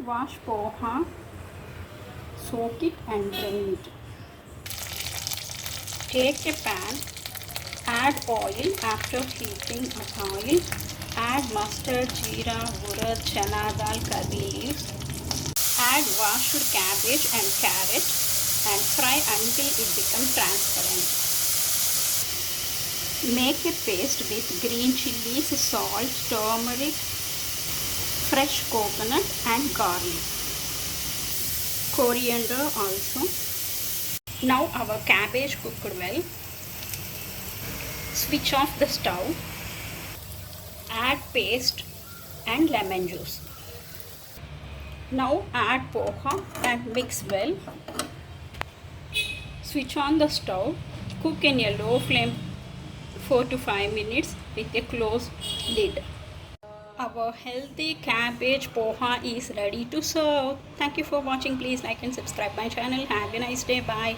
Wash poha, soak it and drain it. Take a pan, add oil. After heating oil, add mustard, jeera, urad, chana dal, curry leaves. Add washed cabbage and carrot and fry until it becomes transparent. Make a paste with green chilies, salt, turmeric, fresh coconut and garlic. Coriander also. Now our cabbage cooked well. Switch off the stove. Add paste and lemon juice. Now add poha and mix well. Switch on the stove. Cook in a low flame 4 to 5 minutes with a closed lid. Our healthy cabbage poha is ready to serve. Thank you for watching. Please like and subscribe my channel. Have a nice day. Bye.